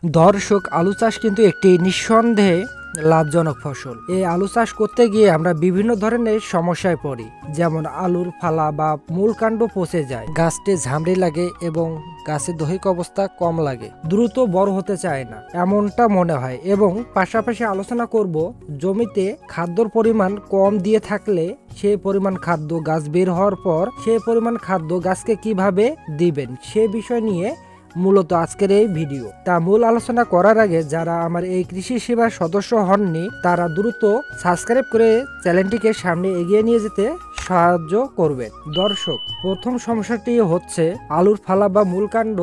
দর্শক, আলু চাষ কিন্তু একটি নিঃসন্দেহে লাভজনক ফসল। এই আলু চাষ করতে গিয়ে আমরা বিভিন্ন ধরনের সমস্যায় পড়ি, যেমন আলুর ফালা বা মূল কাণ্ড পচে যায়, গাছটি ঝামড়ি লাগে এবং গাছের দৈহিক অবস্থা কম লাগে, দ্রুত বড় হতে চায় না, এমনটা মনে হয়। এবং পাশাপাশি আলোচনা করব জমিতে খাদ্যর পরিমাণ কম দিয়ে থাকলে সেই পরিমাণ খাদ্য গাছ বের হওয়ার পর সেই পরিমাণ খাদ্য গাছকে কিভাবে দিবেন সে বিষয় নিয়ে মূলত আজকের এই ভিডিও। তা মূল আলোচনা করার আগে যারা আমার এই কৃষি সেবার সদস্য হননি তারা দ্রুত সাবস্ক্রাইব করে চ্যানেলটিকে সামনে এগিয়ে নিয়ে যেতে সাহায্য করবেন। দর্শক, প্রথম সমস্যাটি হচ্ছে আলুর ফালা বা মূল কাণ্ড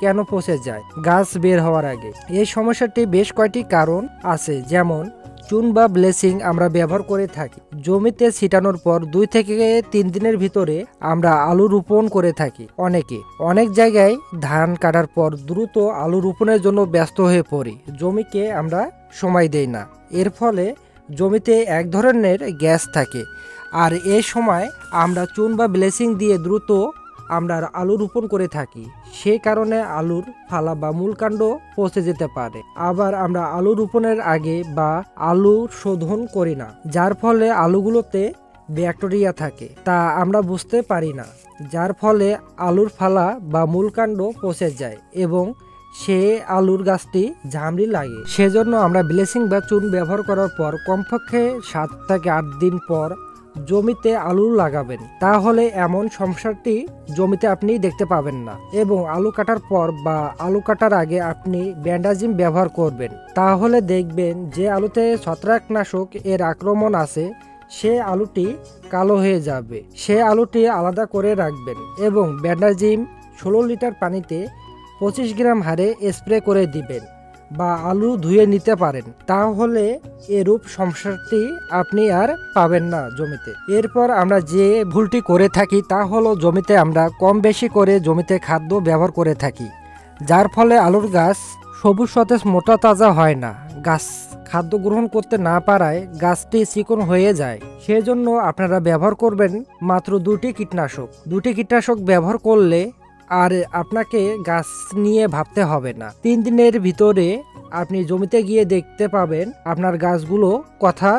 কেন পচে যায় গাছ বের হওয়ার আগে। এই সমস্যাটি বেশ কয়েকটি কারণ আছে, যেমন চুন বা ব্লেচিং আমরা ব্যবহার করে থাকি। জমিতে ছিটানোর পর 2 থেকে 3 দিনের ভিতরে আমরা আলু রোপণ করে থাকি। অনেক জায়গায় ধান কাটার পর দ্রুত আলু রোপণের জন্য ব্যস্ত হয়ে পড়ি, জমিকে আমরা সময় দেই না। এর ফলে জমিতে এক ধরনের গ্যাস থাকে, আর এই সময় আমরা চুন বা ব্লেচিং দিয়ে দ্রুত আমরা আলু রোপণ করে থাকি। সেই কারণে আলুর ফালা বা মূল কাণ্ড পচে যেতে পারে। আবার আমরা আলু রোপণের আগে বা আলু শোধন করি না, যার ফলে আলুগুলোতে ব্যাকটেরিয়া থাকে, তা আমরা বুঝতে পারি না, যার ফলে আলুর ফালা বা মূল কাণ্ড পচে যায় এবং সে আলুর গাছটি ঝামড়ি লাগে। সেজন্য আমরা ব্লেচিং বা চুন ব্যবহার করার পর কমপক্ষে 7 থেকে 8 দিন পর জমিতে আলু লাগাবেন, তাহলে এমন সমস্যাটি জমিতে আপনি দেখতে পাবেন না। এবং আলু কাটার পর বা আলু কাটার আগে আপনি ব্যান্ডাজিম ব্যবহার করবেন, তাহলে দেখবেন যে আলুতে ছত্রাকনাশক এর আক্রমণ আছে সে আলুটি কালো হয়ে যাবে। সে আলুটি আলাদা করে রাখবেন এবং ব্যান্ডাজিম 16 লিটার পানিতে 25 গ্রাম হারে স্প্রে করে দিবেন বা আলু ধুয়ে নিতে পারেন, তাহলে এরূপ সমস্যাটি আপনি আর পাবেন না জমিতে। এরপর আমরা যে ভুলটি করে থাকি তা হলো জমিতে আমরা কম বেশি করে জমিতে খাদ্য ব্যবহার করে থাকি, যার ফলে আলুর গাছ সবুজ সতেজ মোটা তাজা হয় না। গাছ খাদ্য গ্রহণ করতে না পারায় গাছটি চিকন হয়ে যায়। সেজন্য আপনারা ব্যবহার করবেন মাত্র 2টি কীটনাশক। 2টি কীটনাশক ব্যবহার করলে আর আপনাকে গাছ নিয়ে ভাবতে হবে না। 3 দিনের ভিতরে আপনি জমিতে গিয়ে দেখতে পাবেন আপনার গাছগুলো কথা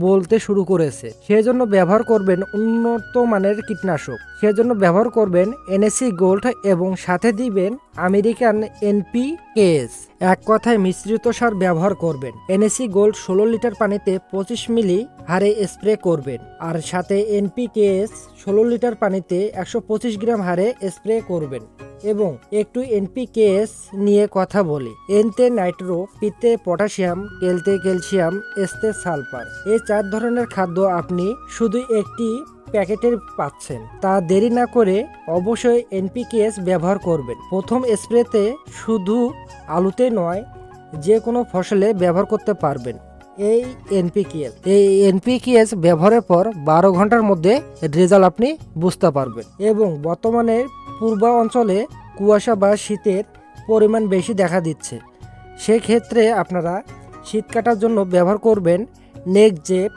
বলতে শুরু করেছে। সেজন্য ব্যবহার করবেন উন্নত মানের কীটনাশক। সেজন্য ব্যবহার করবেন NSC গোল্ড এবং সাথে দিবেন আমেরিকান NPKs। এক কথায় মিশ্রিত সার ব্যবহার করবেন। NSC গোল্ড 16 লিটার পানিতে 25 মিলি হারে স্প্রে করবেন, আর সাথে NPKs 16 লিটার পানিতে 125 গ্রাম হারে স্প্রে করবেন। এবং একটু NPKs নিয়ে কথা বলি। এনতে নাইট্রো, পিতে পটাশিয়াম, কেলতে ক্যালসিয়াম, এসতে সালফার। এই 4 ধরনের খাদ্য আপনি শুধু একটি প্যাকেটের পাচ্ছেন। তা দেরি না করে অবশ্যই NPKs ব্যবহার করবেন। প্রথম স্প্রেতে শুধু আলুতে নয়, যে কোনো ফসলে ব্যবহার করতে পারবেন এই NPKs ব্যবহারের পর 12 ঘন্টার মধ্যে রেজাল্ট আপনি বুঝতে পারবেন। এবং বর্তমানে পূর্ব অঞ্চলে কুয়াশা বা শীতের পরিমাণ বেশি দেখা দিচ্ছে, সেক্ষেত্রে আপনারা শীত কাটার জন্য ব্যবহার করবেন নেকজেপ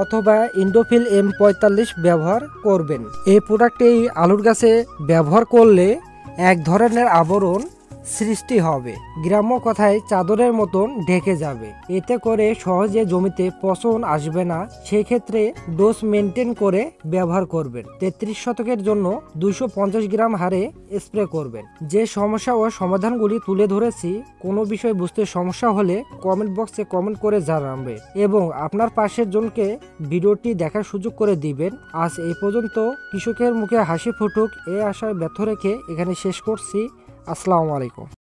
অথবা ইন্ডোফিল M45 ব্যবহার করবেন। এই প্রোডাক্টটি আলুর গাছে ব্যবহার করলে এক ধরনের আবরণ সৃষ্টি হবে, গ্রাম্য কথায় চাদরের মতন ঢেকে যাবে। এতে করে সহজে জমিতে পচন আসবে না। সেক্ষেত্রে ডোজ মেনটেন করে ব্যবহার করবেন। 33 শতকের জন্য 250 গ্রাম হারে স্প্রে করবেন। যে সমস্যা ও সমাধানগুলি তুলে ধরেছি, কোনো বিষয় বুঝতে সমস্যা হলে কমেন্ট বক্সে কমেন্ট করে জানাবেন এবং আপনার পাশের জনকে ভিডিওটি দেখার সুযোগ করে দিবেন। আজ এই পর্যন্ত। কৃষকের মুখে হাসি ফুটুক এই আশায় ব্যর্থ রেখে এখানে শেষ করছি। আসসালামু আলাইকুম।